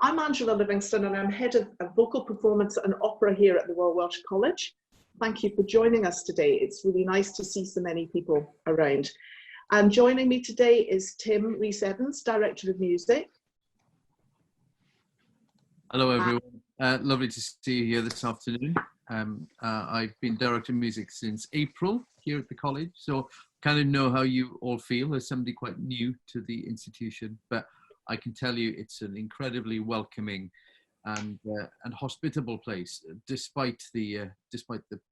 I'm Angela Livingston and I'm head of vocal performance and opera here at the Royal Welsh College. Thank you for joining us today. It's really nice to see so many people around. And joining me today is Tim Rhys-Evans, Director of Music. Hello everyone, lovely to see you here this afternoon. I've been Director of Music since April here at the college, so kind of know how you all feel as somebody quite new to the institution, but I can tell you it's an incredibly welcoming and hospitable place, despite the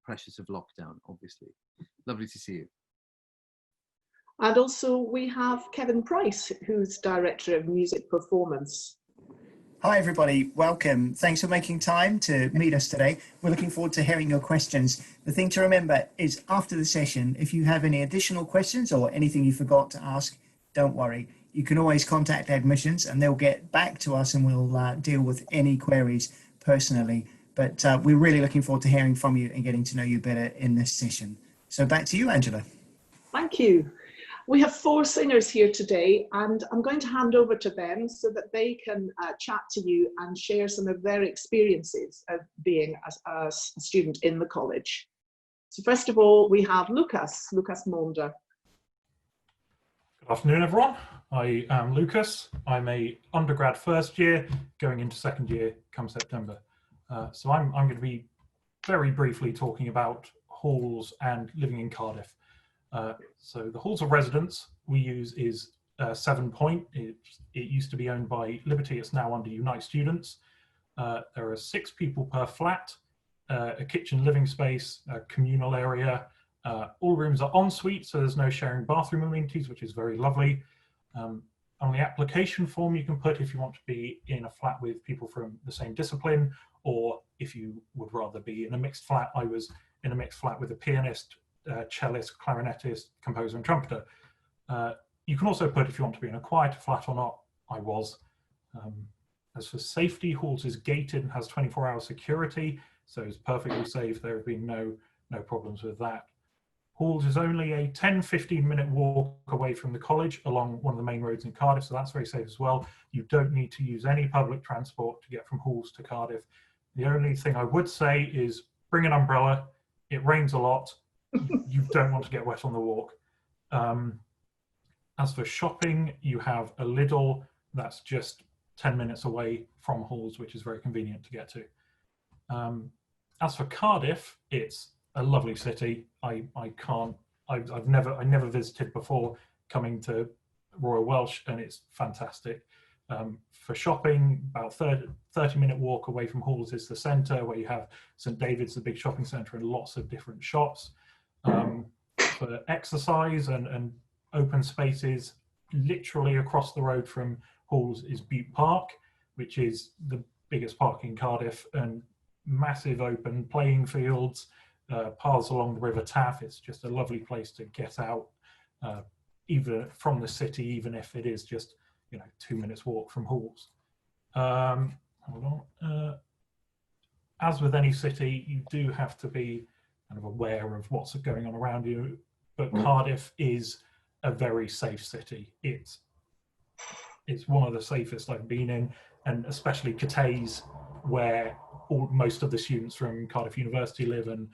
pressures of lockdown, obviously. Lovely to see you. And also we have Kevin Price, who's Director of Music Performance. Hi everybody, welcome. Thanks for making time to meet us today. We're looking forward to hearing your questions. The thing to remember is after the session, if you have any additional questions or anything you forgot to ask, don't worry. You can always contact admissions and they'll get back to us and we'll deal with any queries personally. But we're really looking forward to hearing from you and getting to know you better in this session. So back to you, Angela. Thank you. We have 4 singers here today and I'm going to hand over to them so that they can chat to you and share some of their experiences of being a student in the college. So first of all, we have Lucas Maunda. Good afternoon, everyone. I am Lucas. I'm a undergrad first year, going into second year come September. So I'm going to be very briefly talking about halls and living in Cardiff. So the halls of residence we use is 7 Point. It used to be owned by Liberty. It's now under Unite Students. There are 6 people per flat, a kitchen living space, a communal area. All rooms are en suite, so there's no sharing bathroom amenities, which is very lovely. On the application form, you can put if you want to be in a flat with people from the same discipline, or if you would rather be in a mixed flat. I was in a mixed flat with a pianist, cellist, clarinetist, composer and trumpeter. You can also put if you want to be in a quieter flat or not. I was. As for safety, halls is gated and has 24-hour security, so it's perfectly safe. There have been no problems with that. Halls is only a 10-15 minute walk away from the college along one of the main roads in Cardiff, so that's very safe as well. You don't need to use any public transport to get from Halls to Cardiff. The only thing I would say is bring an umbrella. It rains a lot. You don't want to get wet on the walk. As for shopping, you have a Lidl that's just 10 minutes away from Halls, which is very convenient to get to. As for Cardiff, it's a lovely city. I never visited before coming to Royal Welsh, and it's fantastic. For shopping, about 30-minute walk away from Halls is the centre, where you have St David's, the big shopping centre, and lots of different shops. For exercise and open spaces, literally across the road from Halls is Butte Park, which is the biggest park in Cardiff, and massive open playing fields, paths along the River Taff. It's just a lovely place to get out, even from the city, even if it is just 2 minutes walk from Halls. Hold on. As with any city, you do have to be kind of aware of what's going on around you, but Cardiff is a very safe city. It's one of the safest I've been in, and especially Cathays, where most of the students from Cardiff University live, and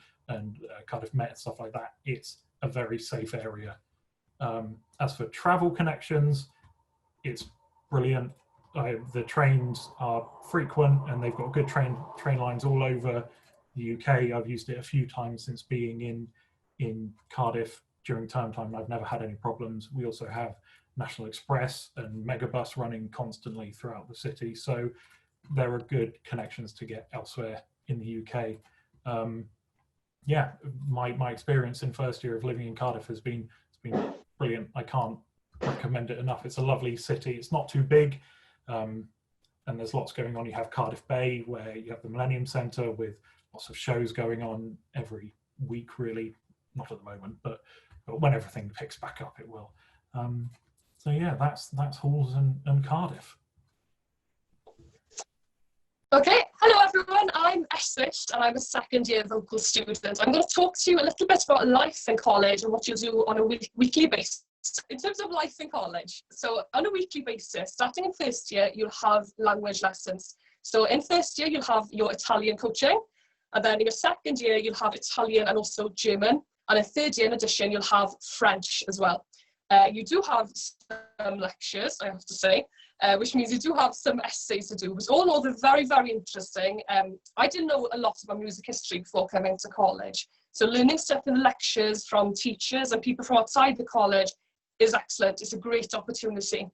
Cardiff Met, stuff like that. It's a very safe area. As for travel connections, it's brilliant. The trains are frequent and they've got good train lines all over the UK. I've used it a few times since being in Cardiff during term time, and I've never had any problems. We also have National Express and Megabus running constantly throughout the city, so there are good connections to get elsewhere in the UK. Yeah, my experience in first year of living in Cardiff has been brilliant. I can't recommend it enough. It's a lovely city. It's not too big, and there's lots going on. You have Cardiff Bay, where you have the Millennium Centre with lots of shows going on every week, really. Not at the moment, but when everything picks back up, it will. So yeah, that's Halls and Cardiff. Okay, hello everyone, I'm Eswish and I'm a second year vocal student. I'm going to talk to you a little bit about life in college and what you do on a weekly basis. in terms of life in college, so on a weekly basis, starting in first year, you'll have language lessons. So in first year, you'll have your Italian coaching, and then in your second year, you'll have Italian and also German. And in third year, in addition, you'll have French as well. You do have some lectures, I have to say, which means you do have some essays to do, which all in all, they're very, very interesting. I didn't know a lot about music history before coming to college. So learning stuff in the lectures from teachers and people from outside the college is excellent. It's a great opportunity.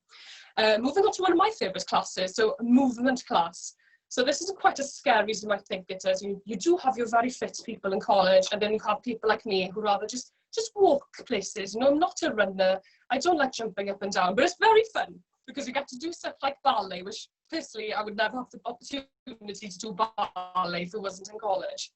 Moving on to one of my favourite classes, so a movement class. So this isn't quite as scary as you might think it is. You do have your very fit people in college, and then you have people like me who rather just walk places. You know, I'm not a runner. I don't like jumping up and down, but it's very fun because you get to do stuff like ballet, which personally I would never have the opportunity to do ballet if it wasn't in college.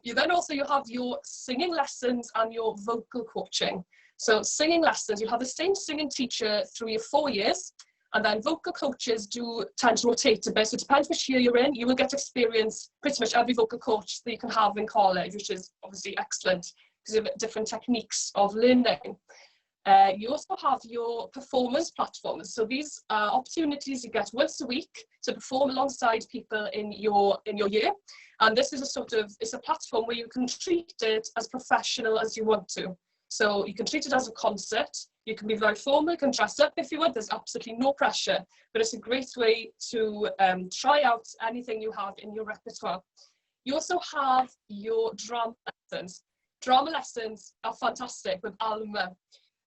You have your singing lessons and your vocal coaching. So singing lessons, you'll have the same singing teacher through your 4 years, and then vocal coaches do tend to rotate a bit. So it depends which year you're in. You will get experience pretty much every vocal coach that you can have in college, which is obviously excellent because you have different techniques of learning. You also have your performance platforms. So these are opportunities you get once a week to perform alongside people in your year. And this is it's a platform where you can treat it as professional as you want to. So you can treat it as a concert. You can be very formal, you can dress up if you want. There's absolutely no pressure, but it's a great way to try out anything you have in your repertoire. You also have your drama lessons. Drama lessons are fantastic with Alma.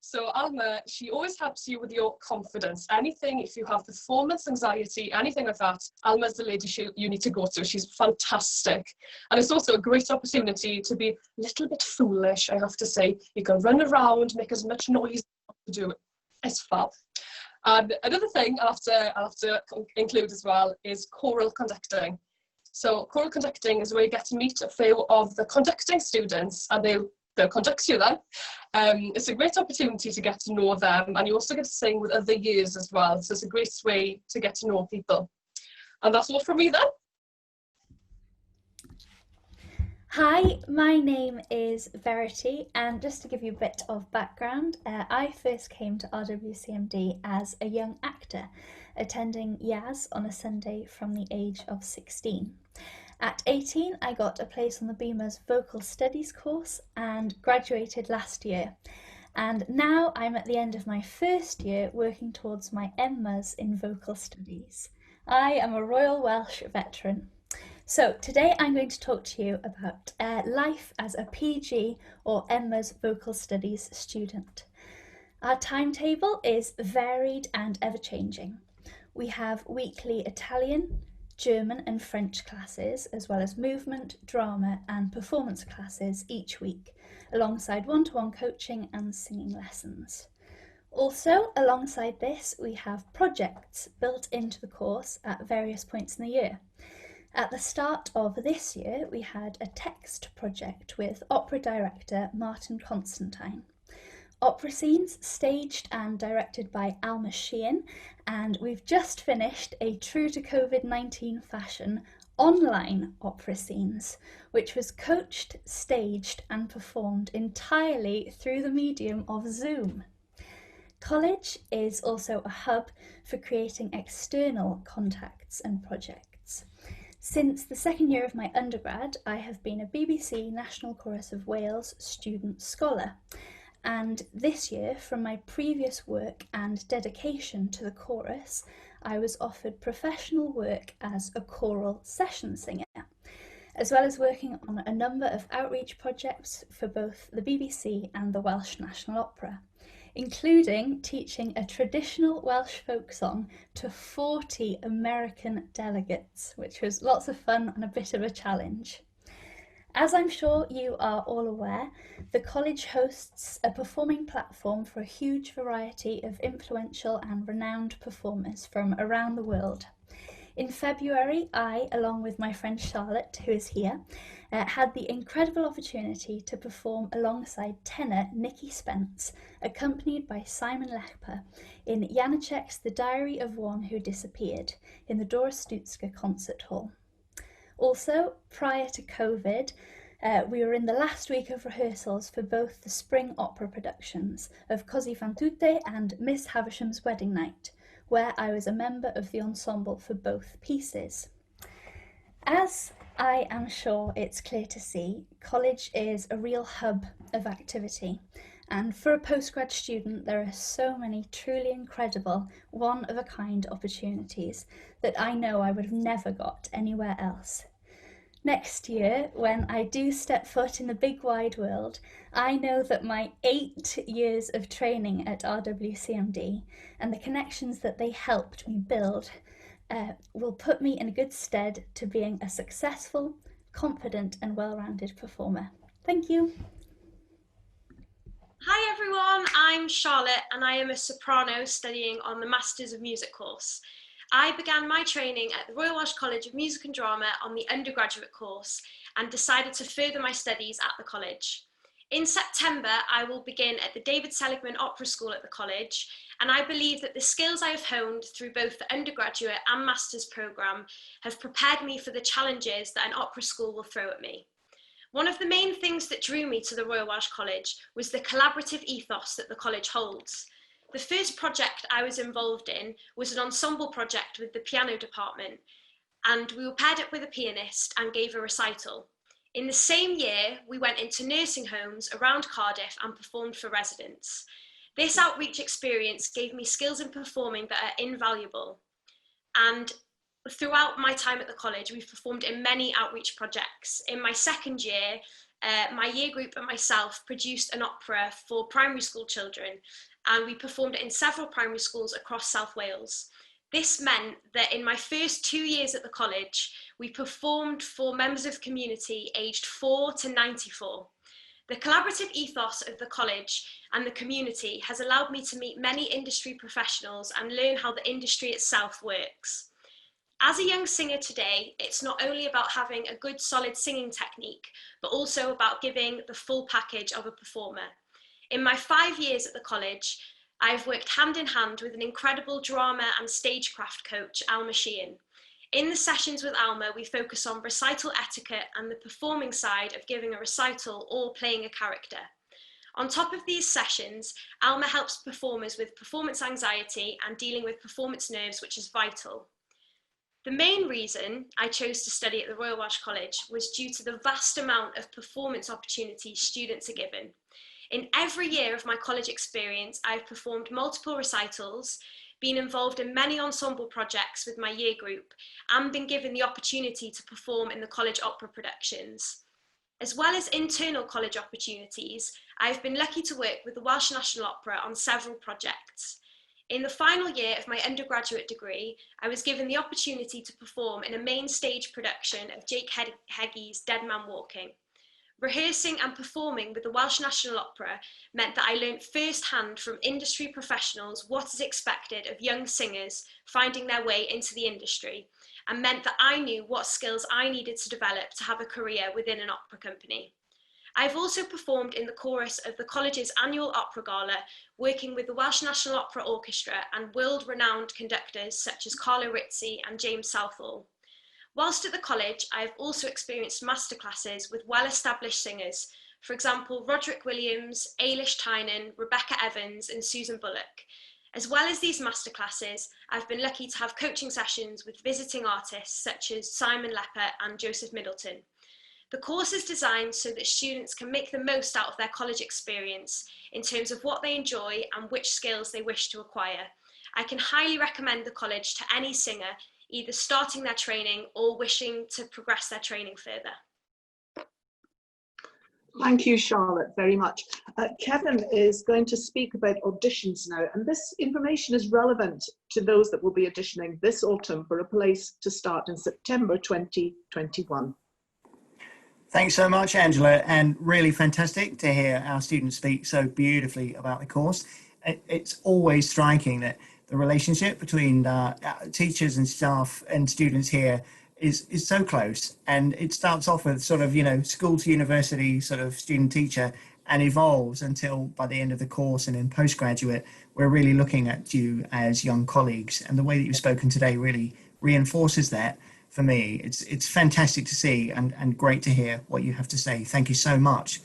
So Alma, she always helps you with your confidence. Anything, if you have performance anxiety, anything like that, Alma's the lady you need to go to. She's fantastic. And it's also a great opportunity to be a little bit foolish, I have to say. You can run around, make as much noise as you do. It's fab. And another thing I'll have to include as well is choral conducting. So choral conducting is where you get to meet a few of the conducting students, and they'll conduct you then. It's a great opportunity to get to know them, and you also get to sing with other years as well. So it's a great way to get to know people. And that's all from me then. Hi, my name is Verity, and just to give you a bit of background, I first came to RWCMD as a young actor, attending YAS on a Sunday from the age of 16. At 18, I got a place on the BEMA's Vocal Studies course and graduated last year. And now I'm at the end of my first year working towards my MMAs in Vocal Studies. I am a Royal Welsh veteran. So today I'm going to talk to you about life as a PG or MMAs Vocal Studies student. Our timetable is varied and ever-changing. We have weekly Italian, German and French classes, as well as movement, drama and performance classes each week, alongside one-to-one coaching and singing lessons. Also, alongside this, we have projects built into the course at various points in the year. At the start of this year, we had a text project with opera director Martin Constantine. Opera scenes staged and directed by Alma Sheehan, and we've just finished a true to COVID-19 fashion online opera scenes, which was coached, staged and performed entirely through the medium of Zoom. College is also a hub for creating external contacts and projects. Since the second year of my undergrad, I have been a BBC National Chorus of Wales student scholar. And this year, from my previous work and dedication to the chorus, I was offered professional work as a choral session singer, as well as working on a number of outreach projects for both the BBC and the Welsh National Opera, including teaching a traditional Welsh folk song to 40 American delegates, which was lots of fun and a bit of a challenge. As I'm sure you are all aware, the college hosts a performing platform for a huge variety of influential and renowned performers from around the world. In February, I, along with my friend Charlotte, who is here, had the incredible opportunity to perform alongside tenor Nikki Spence, accompanied by Simon Lepper, in Janacek's The Diary of One Who Disappeared, in the Dora Stutska Concert Hall. Also, prior to COVID, We were in the last week of rehearsals for both the spring opera productions of Così fan tutte and Miss Havisham's Wedding Night, where I was a member of the ensemble for both pieces. As I am sure it's clear to see, college is a real hub of activity, and for a postgrad student there are so many truly incredible, one-of-a-kind opportunities that I know I would have never got anywhere else. Next year, when I do step foot in the big wide world, I know that my 8 years of training at RWCMD and the connections that they helped me build will put me in good stead to being a successful, confident and well-rounded performer. Thank you. Hi everyone, I'm Charlotte and I am a soprano studying on the Masters of Music course. I began my training at the Royal Welsh College of Music and Drama on the undergraduate course and decided to further my studies at the college. In September, I will begin at the David Seligman Opera School at the college, and I believe that the skills I have honed through both the undergraduate and master's programme have prepared me for the challenges that an opera school will throw at me. One of the main things that drew me to the Royal Welsh College was the collaborative ethos that the college holds. The first project I was involved in was an ensemble project with the piano department, and we were paired up with a pianist and gave a recital. In the same year, we went into nursing homes around Cardiff and performed for residents. This outreach experience gave me skills in performing that are invaluable. And throughout my time at the college, we've performed in many outreach projects. In my second year, my year group and myself produced an opera for primary school children, and we performed it in several primary schools across South Wales. This meant that in my first 2 years at the college, we performed for members of the community aged 4 to 94. The collaborative ethos of the college and the community has allowed me to meet many industry professionals and learn how the industry itself works. As a young singer today, it's not only about having a good solid singing technique, but also about giving the full package of a performer. In my 5 years at the college, I've worked hand in hand with an incredible drama and stagecraft coach, Alma Sheehan. In the sessions with Alma, we focus on recital etiquette and the performing side of giving a recital or playing a character. On top of these sessions, Alma helps performers with performance anxiety and dealing with performance nerves, which is vital. The main reason I chose to study at the Royal Welsh College was due to the vast amount of performance opportunities students are given. In every year of my college experience, I've performed multiple recitals, been involved in many ensemble projects with my year group, and been given the opportunity to perform in the college opera productions. As well as internal college opportunities, I've been lucky to work with the Welsh National Opera on several projects. In the final year of my undergraduate degree, I was given the opportunity to perform in a main stage production of Jake Heggie's Dead Man Walking. Rehearsing and performing with the Welsh National Opera meant that I learnt firsthand from industry professionals what is expected of young singers finding their way into the industry, and meant that I knew what skills I needed to develop to have a career within an opera company. I've also performed in the chorus of the college's annual opera gala, working with the Welsh National Opera Orchestra and world-renowned conductors such as Carlo Rizzi and James Southall. Whilst at the college, I have also experienced masterclasses with well-established singers, for example, Roderick Williams, Ailish Tynan, Rebecca Evans, and Susan Bullock. As well as these masterclasses, I've been lucky to have coaching sessions with visiting artists such as Simon Lepper and Joseph Middleton. The course is designed so that students can make the most out of their college experience in terms of what they enjoy and which skills they wish to acquire. I can highly recommend the college to any singer, either starting their training or wishing to progress their training further. Thank you, Charlotte, very much. Kevin is going to speak about auditions now, and this information is relevant to those that will be auditioning this autumn for a place to start in September 2021. Thanks so much, Angela, and really fantastic to hear our students speak so beautifully about the course. It's always striking that the relationship between teachers and staff and students here is so close, and it starts off with sort of, you know, school to university sort of student teacher and evolves until by the end of the course and in postgraduate, we're really looking at you as young colleagues, and the way that you've spoken today really reinforces that. for me. It's fantastic to see and great to hear what you have to say. Thank you so much.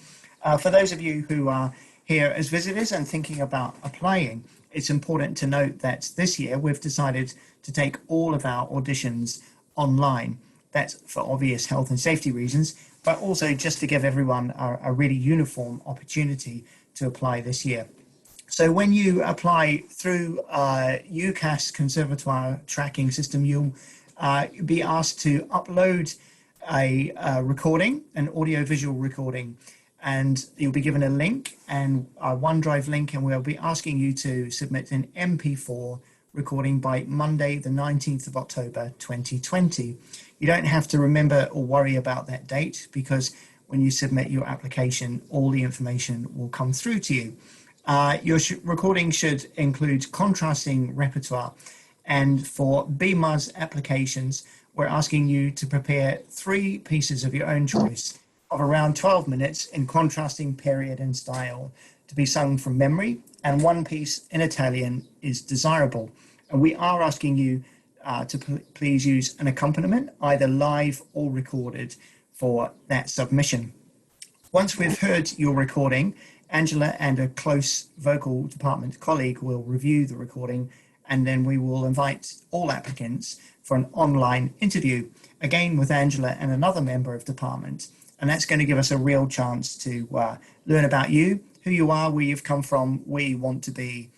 For those of you who are here as visitors and thinking about applying, it's important to note that this year we've decided to take all of our auditions online. That's for obvious health and safety reasons, but also just to give everyone a really uniform opportunity to apply this year. So when you apply through UCAS Conservatoire tracking system, you'll be asked to upload a recording, an audio-visual recording, and you'll be given a link and a OneDrive link, and we'll be asking you to submit an MP4 recording by Monday, the 19th of October, 2020. You don't have to remember or worry about that date, because when you submit your application, all the information will come through to you. Your recording should include contrasting repertoire, and for BMUS applications, we're asking you to prepare 3 pieces of your own choice of around 12 minutes in contrasting period and style to be sung from memory, and 1 piece in Italian is desirable. And we are asking you to please use an accompaniment, either live or recorded, for that submission. Once we've heard your recording, Angela and a close vocal department colleague will review the recording, and then we will invite all applicants for an online interview, again with Angela and another member of department. And that's going to give us a real chance to learn about you, who you are, where you've come from, where you want to be.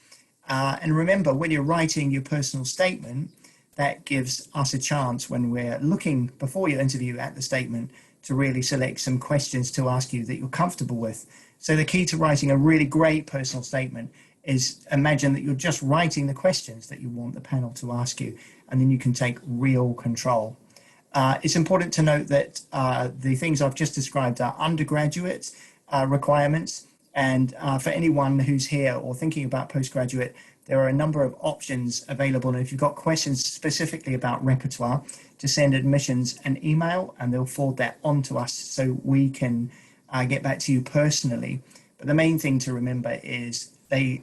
And remember, when you're writing your personal statement, that gives us a chance, when we're looking before your interview at the statement, to really select some questions to ask you that you're comfortable with. So the key to writing a really great personal statement is imagine that you're just writing the questions that you want the panel to ask you, and then you can take real control. It's important to note that the things I've just described are undergraduate requirements, and for anyone who's here or thinking about postgraduate, there are a number of options available. And if you've got questions specifically about repertoire, to send admissions an email, and they'll forward that on to us so we can get back to you personally. But the main thing to remember is the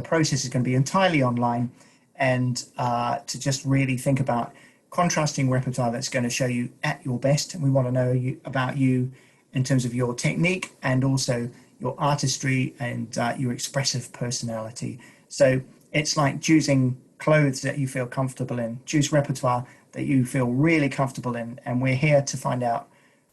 process is going to be entirely online, and to just really think about contrasting repertoire that's going to show you at your best. And we want to know about you in terms of your technique and also your artistry and your expressive personality. So it's like choosing clothes that you feel comfortable in. Choose repertoire that you feel really comfortable in. And we're here to find out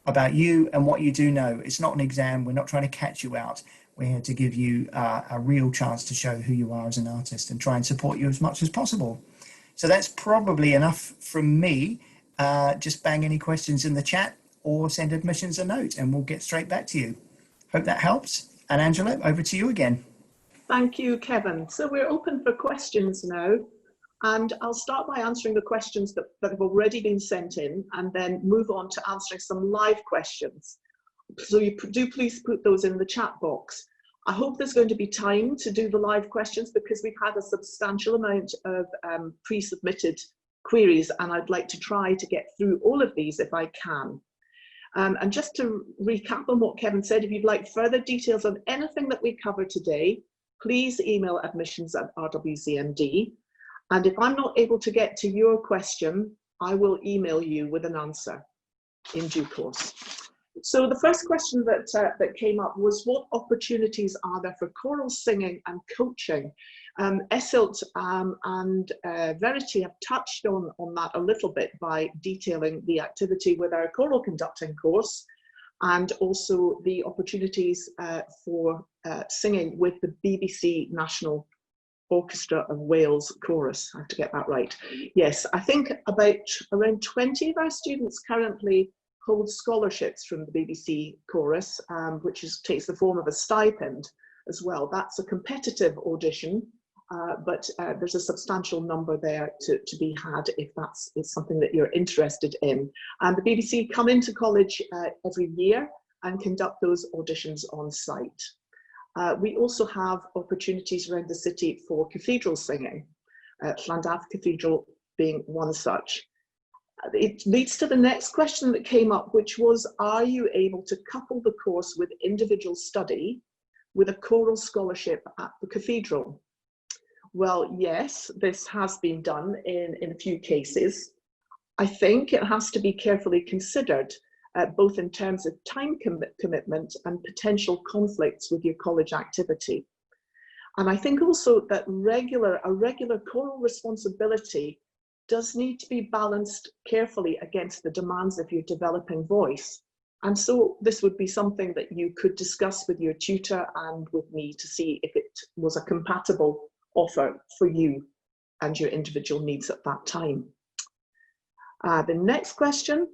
about you and what you do know. It's not an exam. We're not trying to catch you out. We're here to give you a real chance to show who you are as an artist and try and support you as much as possible. So that's probably enough from me. Just bang any questions in the chat or send admissions a note, and we'll get straight back to you. Hope that helps. And Angela, over to you again. Thank you, Kevin. So we're open for questions now, and I'll start by answering the questions that have already been sent in, and then move on to answering some live questions. So you do please put those in the chat box. I hope there's going to be time to do the live questions, because we've had a substantial amount of pre-submitted queries, and I'd like to try to get through all of these if I can. And just to recap on what Kevin said, if you'd like further details on anything that we covered today, please email admissions@rwcmd. And if I'm not able to get to your question, I will email you with an answer in due course. So the first question that came up was, what opportunities are there for choral singing and coaching? Esilt and Verity have touched on that a little bit by detailing the activity with our choral conducting course, and also the opportunities for singing with the BBC National Orchestra of Wales Chorus. I have to get that right. Yes, I think around 20 of our students currently hold scholarships from the BBC Chorus, which takes the form of a stipend as well. That's a competitive audition, but there's a substantial number there to be had if that's something that you're interested in. And the BBC come into college every year and conduct those auditions on site. We also have opportunities around the city for cathedral singing, Llandaff Cathedral being one such. It leads to the next question that came up, which was, are you able to couple the course with individual study with a choral scholarship at the cathedral? Well, yes, this has been done in a few cases. I think it has to be carefully considered, both in terms of time commitment and potential conflicts with your college activity. And I think also that a regular choral responsibility does need to be balanced carefully against the demands of your developing voice. And so this would be something that you could discuss with your tutor and with me to see if it was a compatible offer for you and your individual needs at that time. The next question,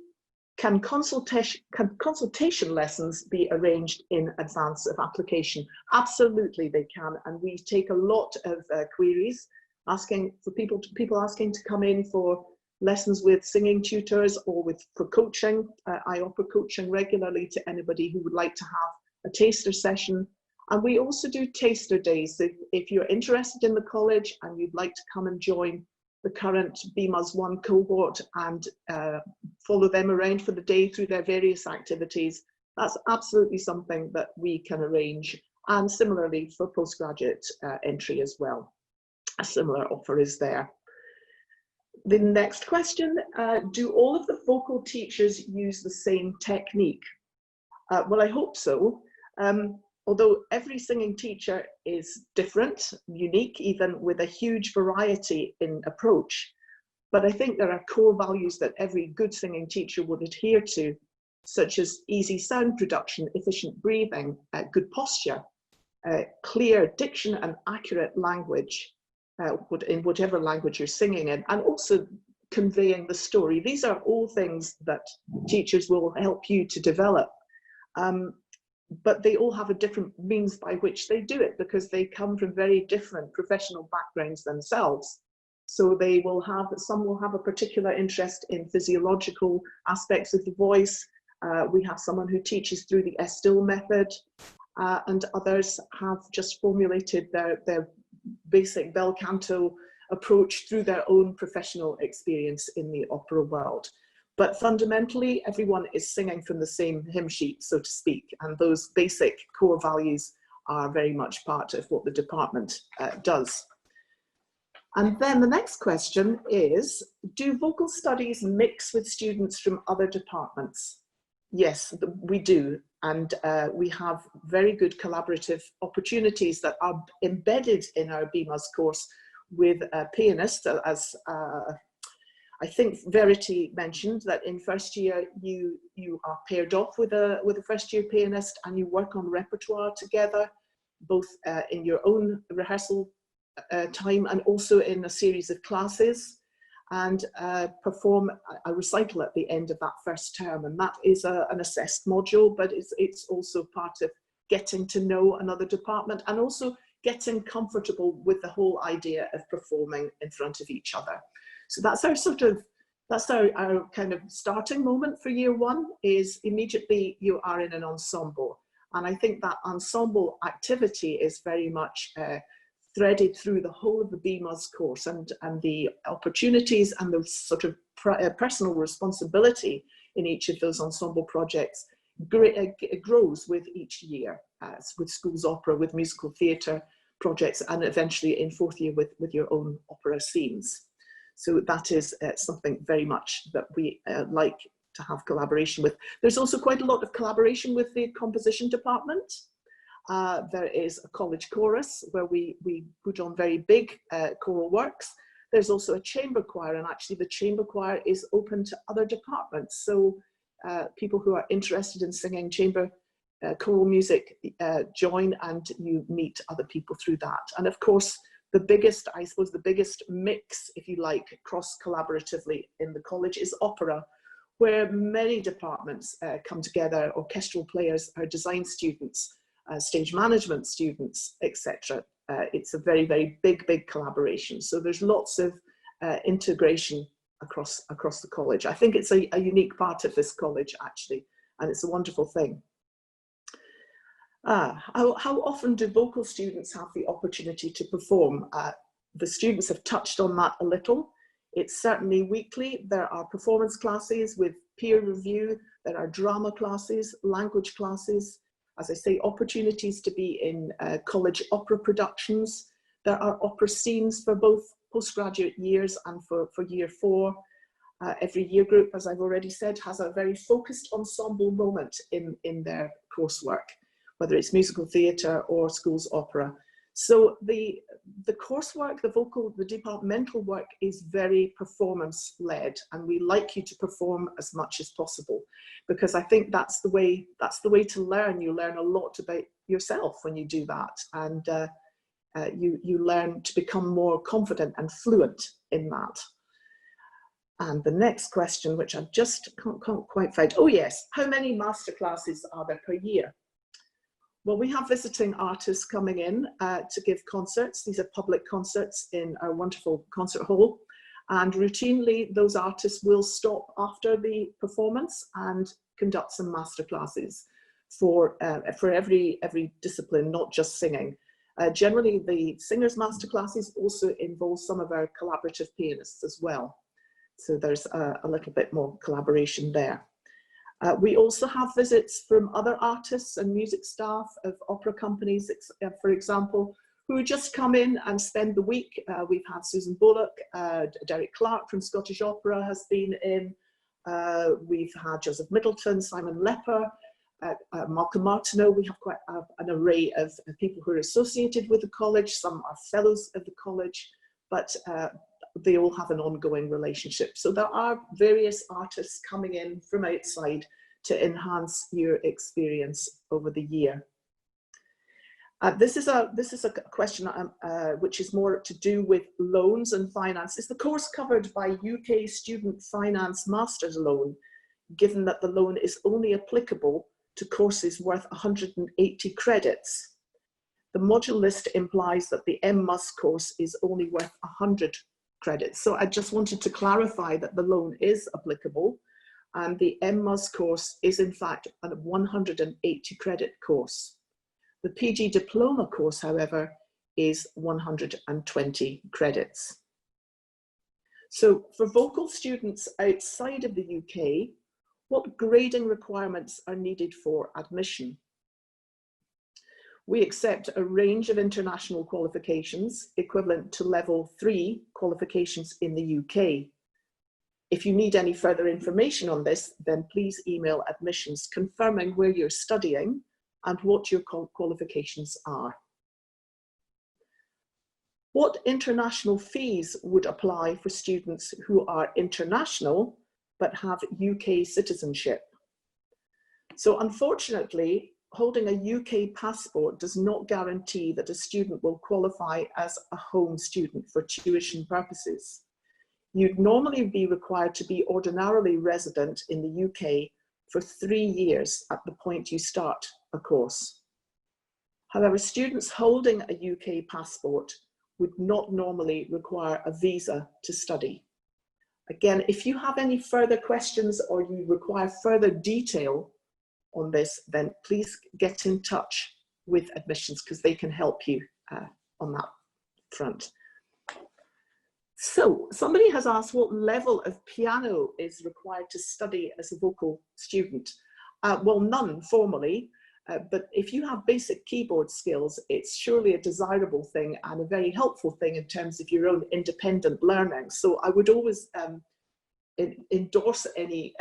can consultation lessons be arranged in advance of application? Absolutely they can, and we take a lot of queries asking for people asking to come in for lessons with singing tutors or for coaching. I offer coaching regularly to anybody who would like to have a taster session. And we also do taster days. If you're interested in the college and you'd like to come and join the current BMUS 1 cohort and follow them around for the day through their various activities, that's absolutely something that we can arrange. And similarly for postgraduate entry as well. A similar offer is there. The next question, do all of the vocal teachers use the same technique? Well, I hope so. Although every singing teacher is different, unique, even with a huge variety in approach. But I think there are core values that every good singing teacher would adhere to, such as easy sound production, efficient breathing, good posture, clear diction and accurate language, in whatever language you're singing in, and also conveying the story. These are all things that teachers will help you to develop. But they all have a different means by which they do it, because they come from very different professional backgrounds themselves. So they will have, some will have a particular interest in physiological aspects of the voice. We have someone who teaches through the Estill method, and others have just formulated their basic bel canto approach through their own professional experience in the opera world. But fundamentally, everyone is singing from the same hymn sheet, so to speak, and those basic core values are very much part of what the department does. And then the next question is, do vocal studies mix with students from other departments? Yes, we do. And we have very good collaborative opportunities that are embedded in our BMUS course with pianists, as I think Verity mentioned that in first year you are paired off with a first year pianist and you work on repertoire together, both in your own rehearsal time and also in a series of classes, and perform a recital at the end of that first term. And that is an assessed module, but it's also part of getting to know another department and also getting comfortable with the whole idea of performing in front of each other. So that's our kind of starting moment for year one, is immediately you are in an ensemble. And I think that ensemble activity is very much threaded through the whole of the BMUS course, and the opportunities and the sort of personal responsibility in each of those ensemble projects grows with each year, with schools opera, with musical theatre projects, and eventually in fourth year with your own opera scenes. So that is something very much that we like to have collaboration with. There's also quite a lot of collaboration with the composition department. There is a college chorus where we put on very big choral works. There's also a chamber choir, and actually the chamber choir is open to other departments. So people who are interested in singing chamber choral music join, and you meet other people through that. And of course, the biggest, I suppose, the biggest mix, if you like, cross collaboratively in the college is opera, where many departments come together: orchestral players, our design students, stage management students, etc. It's a very, very big collaboration. So there's lots of integration across the college. I think it's a unique part of this college, actually, and it's a wonderful thing. How often do vocal students have the opportunity to perform? The students have touched on that a little. It's certainly weekly. There are performance classes with peer review. There are drama classes, language classes. As I say, opportunities to be in college opera productions. There are opera scenes for both postgraduate years and for year 4. Every year group, as I've already said, has a very focused ensemble moment in their coursework, whether it's musical theatre or schools opera. So the coursework, the departmental work is very performance led, and we like you to perform as much as possible, because I think that's the way to learn. You learn a lot about yourself when you do that, and you learn to become more confident and fluent in that. And the next question, which I just can't quite find. Oh yes, how many masterclasses are there per year? Well, we have visiting artists coming in to give concerts. These are public concerts in our wonderful concert hall. And routinely, those artists will stop after the performance and conduct some masterclasses for every discipline, not just singing. Generally, the singers' masterclasses also involve some of our collaborative pianists as well. So there's a little bit more collaboration there. We also have visits from other artists and music staff of opera companies, for example, who just come in and spend the week. We've had Susan Bullock, Derek Clark from Scottish Opera has been in. We've had Joseph Middleton, Simon Lepper, Malcolm Martineau. We have quite an array of people who are associated with the college. Some are fellows of the college, but they all have an ongoing relationship. So there are various artists coming in from outside to enhance your experience over the year. This is a question which is more to do with loans and finance. Is the course covered by UK Student Finance Master's Loan, given that the loan is only applicable to courses worth 180 credits? The module list implies that the MMUS course is only worth 100 credits. So I just wanted to clarify that the loan is applicable, and the MMUS course is in fact a 180 credit course. The PG diploma course, however, is 120 credits. So for vocal students outside of the UK, what grading requirements are needed for admission? We accept a range of international qualifications equivalent to level 3 qualifications in the UK. If you need any further information on this, then please email admissions confirming where you're studying and what your qualifications are. What international fees would apply for students who are international but have UK citizenship? So unfortunately, holding a UK passport does not guarantee that a student will qualify as a home student for tuition purposes. You'd normally be required to be ordinarily resident in the UK for 3 years at the point you start a course. However, students holding a UK passport would not normally require a visa to study. Again, if you have any further questions or you require further detail on this, then please get in touch with admissions because they can help you on that front. So somebody has asked what level of piano is required to study as a vocal student. Well, none formally, but if you have basic keyboard skills, it's surely a desirable thing and a very helpful thing in terms of your own independent learning. So I would always endorse any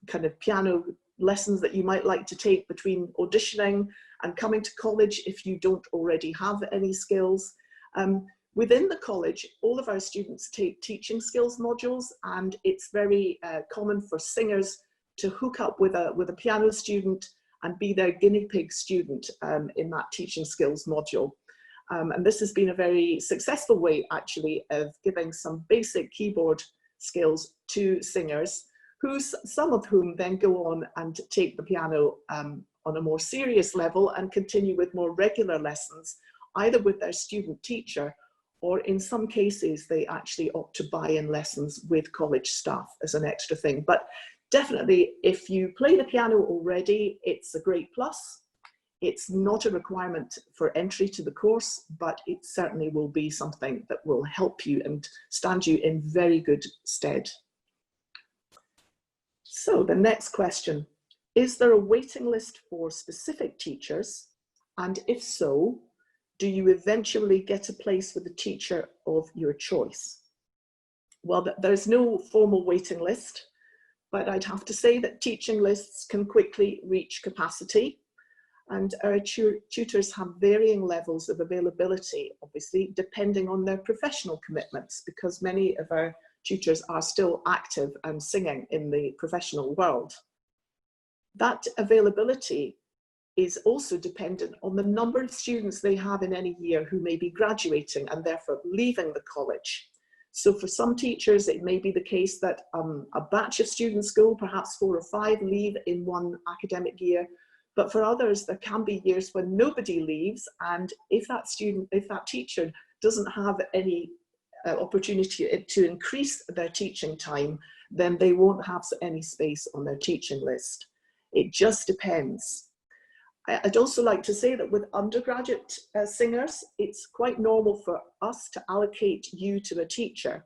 kind of piano lessons that you might like to take between auditioning and coming to college if you don't already have any skills. Within the college, all of our students take teaching skills modules, and it's very common for singers to hook up with a piano student and be their guinea pig student in that teaching skills module. And this has been a very successful way actually of giving some basic keyboard skills to singers, some of whom then go on and take the piano on a more serious level and continue with more regular lessons, either with their student teacher, or in some cases, they actually opt to buy in lessons with college staff as an extra thing. But definitely, if you play the piano already, it's a great plus. It's not a requirement for entry to the course, but it certainly will be something that will help you and stand you in very good stead. So the next question, is there a waiting list for specific teachers? And if so, do you eventually get a place with a teacher of your choice? Well, there's no formal waiting list, but I'd have to say that teaching lists can quickly reach capacity, and our tutors have varying levels of availability, obviously, depending on their professional commitments, because many of our tutors are still active and singing in the professional world. That availability is also dependent on the number of students they have in any year who may be graduating and therefore leaving the college. So for some teachers, it may be the case that a batch of students go, perhaps 4 or 5 leave in one academic year. But for others, there can be years when nobody leaves, and if that teacher doesn't have any opportunity to increase their teaching time, then they won't have any space on their teaching list. It just depends. I'd also like to say that with undergraduate singers, it's quite normal for us to allocate you to a teacher,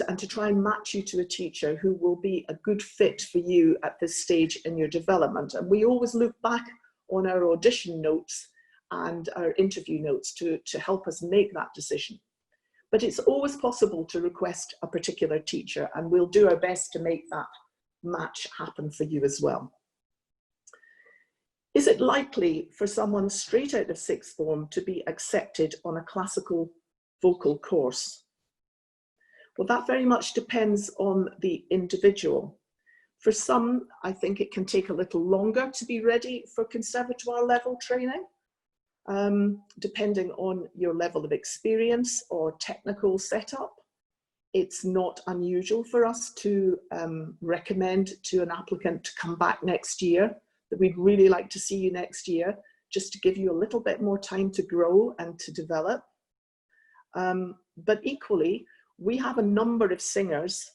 and to try and match you to a teacher who will be a good fit for you at this stage in your development. And we always look back on our audition notes and our interview notes to help us make that decision. But it's always possible to request a particular teacher, and we'll do our best to make that match happen for you as well. Is it likely for someone straight out of sixth form to be accepted on a classical vocal course? Well, that very much depends on the individual. For some, I think it can take a little longer to be ready for conservatoire level training, depending on your level of experience or technical setup. It's not unusual for us to recommend to an applicant to come back next year, that we'd really like to see you next year, just to give you a little bit more time to grow and to develop. But equally, we have a number of singers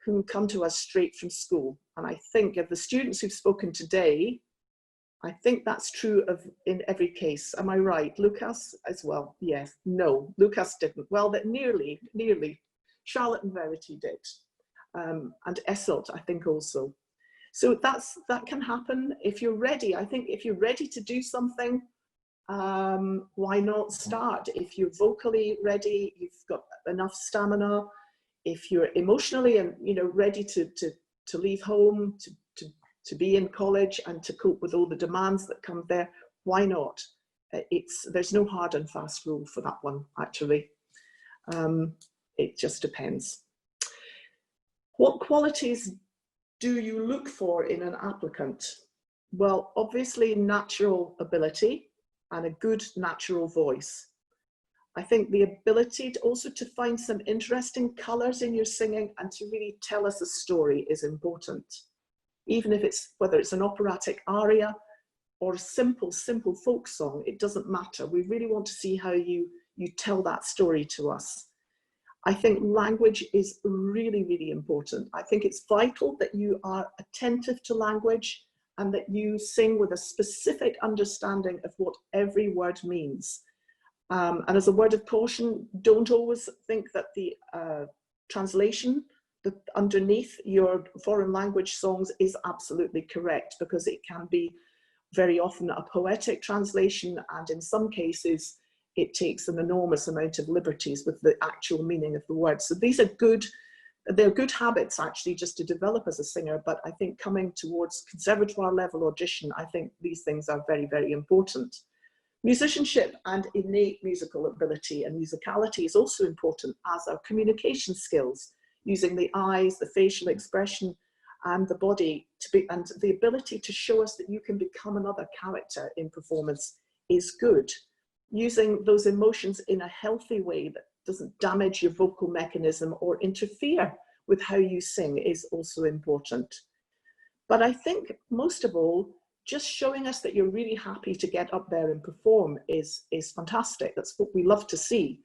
who come to us straight from school. And I think of the students who've spoken today, I think that's true in every case. Am I right? Lucas as well? Yes. No, Lucas didn't. Well, that nearly. Charlotte and Verity did. And Esselt, I think also. So that can happen if you're ready. I think if you're ready to do something, why not start? If you're vocally ready, you've got enough stamina, if you're emotionally and ready to leave home, to be in college and to cope with all the demands that come there, why not? There's no hard and fast rule for that one, actually. It just depends. What qualities do you look for in an applicant? Well, obviously natural ability and a good natural voice. I think the ability to find some interesting colours in your singing and to really tell us a story is important. Even if whether it's an operatic aria or a simple folk song, it doesn't matter. We really want to see how you tell that story to us. I think language is really, really important. I think it's vital that you are attentive to language and that you sing with a specific understanding of what every word means. And as a word of caution, don't always think that the translation underneath your foreign language songs is absolutely correct, because it can be very often a poetic translation, and in some cases it takes an enormous amount of liberties with the actual meaning of the words. So these are they're good habits actually just to develop as a singer, but I think coming towards conservatoire level audition, I think these things are very, very important. Musicianship and innate musical ability and musicality is also important, as are communication skills, using the eyes, the facial expression and the body and the ability to show us that you can become another character in performance is good. Using those emotions in a healthy way that doesn't damage your vocal mechanism or interfere with how you sing is also important. But I think most of all, just showing us that you're really happy to get up there and perform is fantastic. That's what we love to see.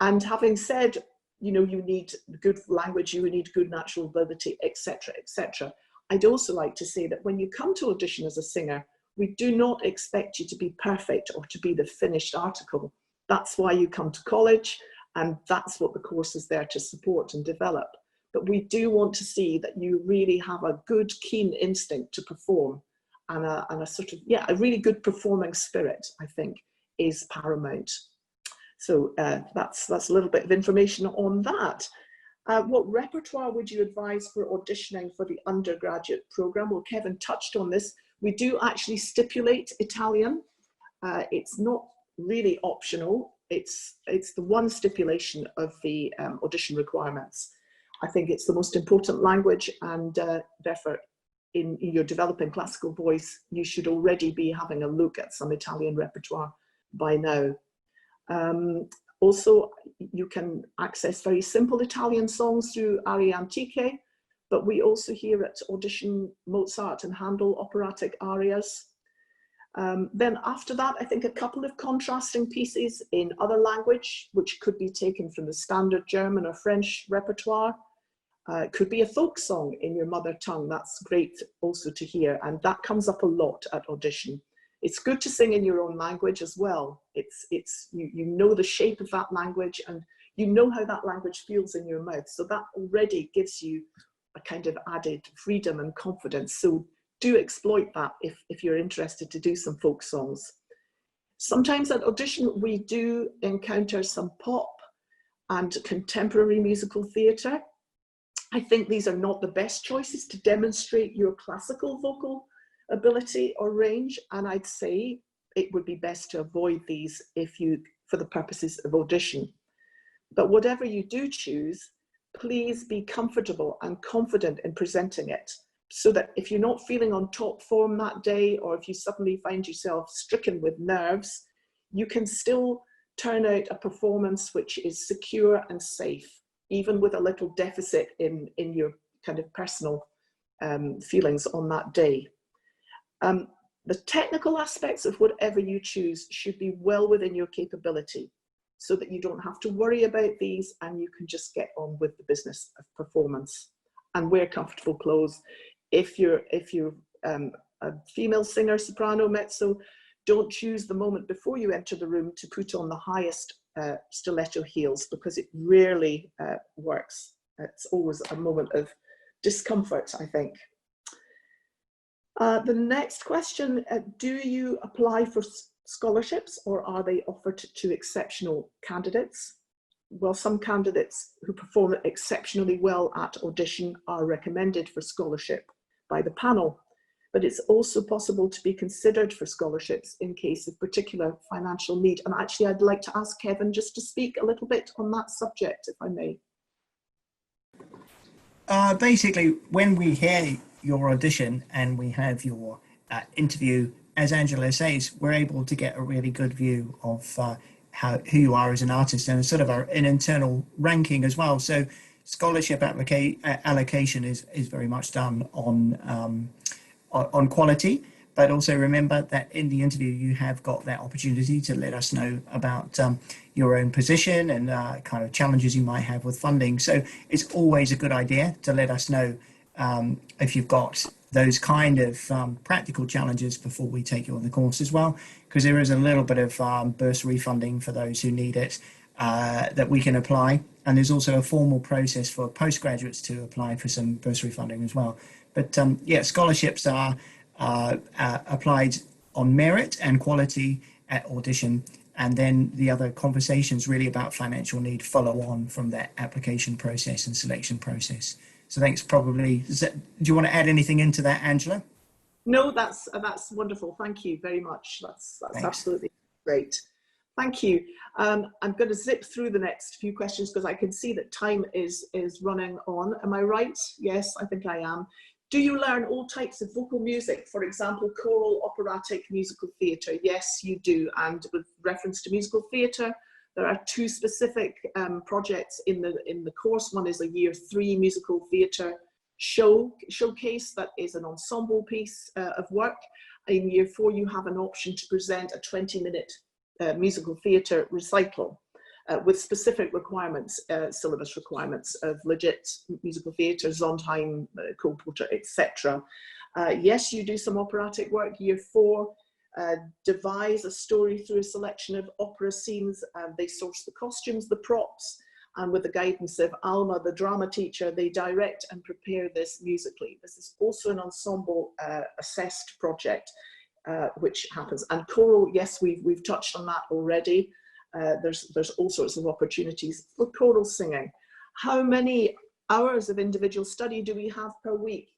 And having said, you need good language, you need good natural ability, etc., etc., I'd also like to say that when you come to audition as a singer, we do not expect you to be perfect or to be the finished article. That's why you come to college, and that's what the course is there to support and develop. But we do want to see that you really have a good, keen instinct to perform, and a sort of, a really good performing spirit, I think, is paramount. So that's a little bit of information on that. What repertoire would you advise for auditioning for the undergraduate program? Well, Kevin touched on this. We do actually stipulate Italian. It's not really optional. It's the one stipulation of the audition requirements. I think it's the most important language, and therefore in your developing classical voice, you should already be having a look at some Italian repertoire by now. Also, you can access very simple Italian songs through Arie Antiche, but we also hear at audition Mozart and Handel operatic arias. Then after that, I think a couple of contrasting pieces in other language, which could be taken from the standard German or French repertoire. It could be a folk song in your mother tongue. That's great also to hear, and that comes up a lot at audition. It's good to sing in your own language as well. You know the shape of that language, and you know how that language feels in your mouth. So that already gives you a kind of added freedom and confidence. So do exploit that if you're interested to do some folk songs. Sometimes at audition, we do encounter some pop and contemporary musical theatre. I think these are not the best choices to demonstrate your classical vocal ability or range, and I'd say it would be best to avoid these for the purposes of audition. But whatever you do choose, please be comfortable and confident in presenting it, so that if you're not feeling on top form that day, or if you suddenly find yourself stricken with nerves, you can still turn out a performance which is secure and safe, even with a little deficit in your kind of personal feelings on that day. The technical aspects of whatever you choose should be well within your capability, so that you don't have to worry about these and you can just get on with the business of performance. And wear comfortable clothes. If you're a female singer, soprano, mezzo, don't choose the moment before you enter the room to put on the highest stiletto heels, because it rarely works. It's always a moment of discomfort, I think. The next question, do you apply for scholarships, or are they offered to exceptional candidates? Well, some candidates who perform exceptionally well at audition are recommended for scholarship by the panel, but it's also possible to be considered for scholarships in case of particular financial need. And actually, I'd like to ask Kevin just to speak a little bit on that subject, if I may. Basically, when we hear your audition and we have your interview, as Angela says, we're able to get a really good view of who you are as an artist, and sort of an internal ranking as well. So scholarship allocation is very much done on quality, but also remember that in the interview you have got that opportunity to let us know about your own position and kind of challenges you might have with funding. So it's always a good idea to let us know if you've got those kind of practical challenges before we take you on the course as well, because there is a little bit of bursary funding for those who need it that we can apply. And there's also a formal process for postgraduates to apply for some bursary funding as well. But yeah, scholarships are applied on merit and quality at audition. And then the other conversations really about financial need follow on from that application process and selection process. So thanks. Probably, do you want to add anything into that, Angela? No, that's wonderful. Thank you very much. That's absolutely great. Thank you. I'm going to zip through the next few questions because I can see that time is running on. Am I right? Yes, I think I am. Do you learn all types of vocal music, for example, choral, operatic, musical theatre? Yes, you do. And with reference to musical theatre, there are two specific projects in the course. One is a year 3 musical theatre showcase that is an ensemble piece of work. In year 4, you have an option to present a 20-minute musical theatre recital with specific requirements, syllabus requirements of legit musical theatre, Sondheim, Cole Porter, etc. Yes, you do some operatic work. Year 4, devise a story through a selection of opera scenes. They source the costumes, the props, and with the guidance of Alma, the drama teacher, they direct and prepare this musically. This is also an ensemble assessed project, which happens. And choral, yes, we've touched on that already. There's all sorts of opportunities for choral singing. How many hours of individual study do we have per week?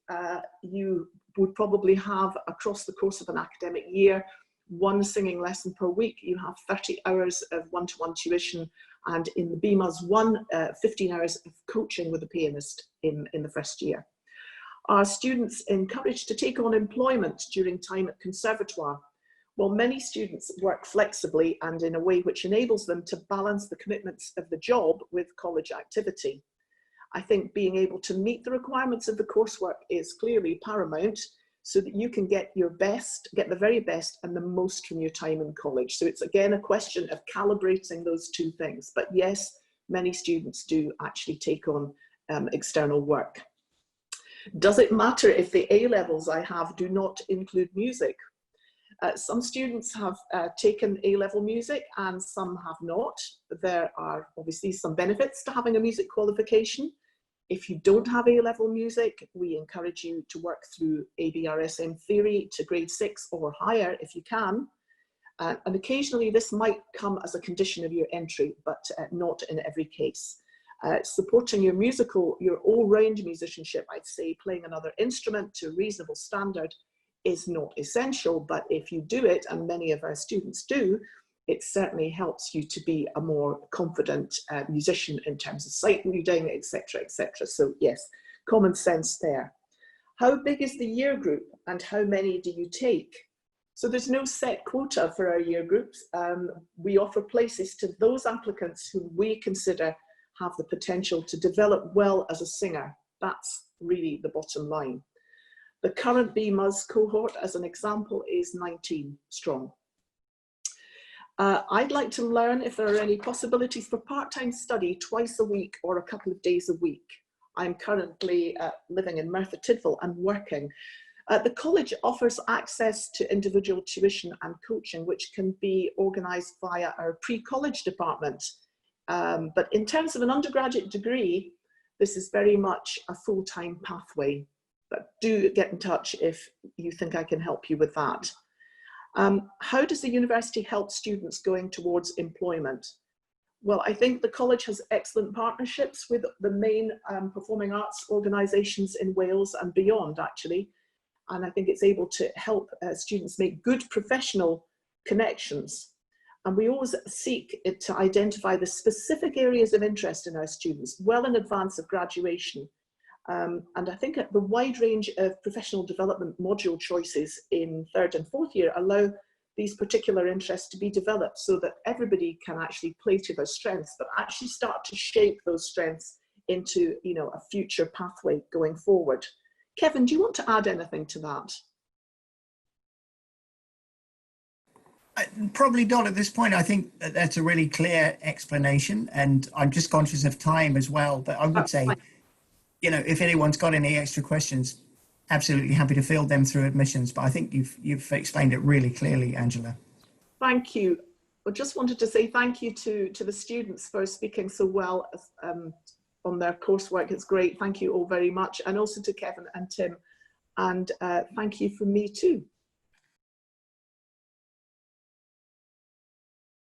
You would probably have, across the course of an academic year, 1 singing lesson per week. You have 30 hours of one-to-one tuition, and in the BMUS 15 hours of coaching with a pianist in the first year. Are students encouraged to take on employment during time at conservatoire? Well, many students work flexibly and in a way which enables them to balance the commitments of the job with college activity. I think being able to meet the requirements of the coursework is clearly paramount, so that you can get your best, get the very best and the most from your time in college. So it's again a question of calibrating those two things. But yes, many students do actually take on external work. Does it matter if the A-levels I have do not include music? Some students have taken A-level music and some have not. There are obviously some benefits to having a music qualification. If you don't have A-level music, we encourage you to work through ABRSM theory to grade 6 or higher if you can. And occasionally this might come as a condition of your entry, but not in every case. Supporting your all-round musicianship, I'd say playing another instrument to a reasonable standard is not essential, but if you do it, and many of our students do, it certainly helps you to be a more confident musician in terms of sight reading, etc., etc. So yes, common sense there. How big is the year group and how many do you take? So there's no set quota for our year groups. We offer places to those applicants who we consider have the potential to develop well as a singer. That's really the bottom line. The current BMUS cohort, as an example, is 19 strong. I'd like to learn if there are any possibilities for part-time study twice a week or a couple of days a week. I'm currently living in Merthyr Tydfil and working. The college offers access to individual tuition and coaching, which can be organised via our pre-college department. But in terms of an undergraduate degree, this is very much a full-time pathway. But do get in touch if you think I can help you with that. How does the university help students going towards employment? Well, I think the college has excellent partnerships with the main performing arts organisations in Wales and beyond, actually. And I think it's able to help students make good professional connections. And we always seek to identify the specific areas of interest in our students well in advance of graduation. And I think the wide range of professional development module choices in 3rd and 4th year allow these particular interests to be developed so that everybody can actually play to their strengths, but actually start to shape those strengths into, you know, a future pathway going forward. Kevin, do you want to add anything to that? Probably not at this point. I think that's a really clear explanation, and I'm just conscious of time as well. But I would say, you know, if anyone's got any extra questions, absolutely happy to field them through admissions. But I think you've explained it really clearly, Angela. Thank you. I just wanted to say thank you to the students for speaking so well on their coursework. It's great. Thank you all very much. And also to Kevin and Tim. And thank you from me too.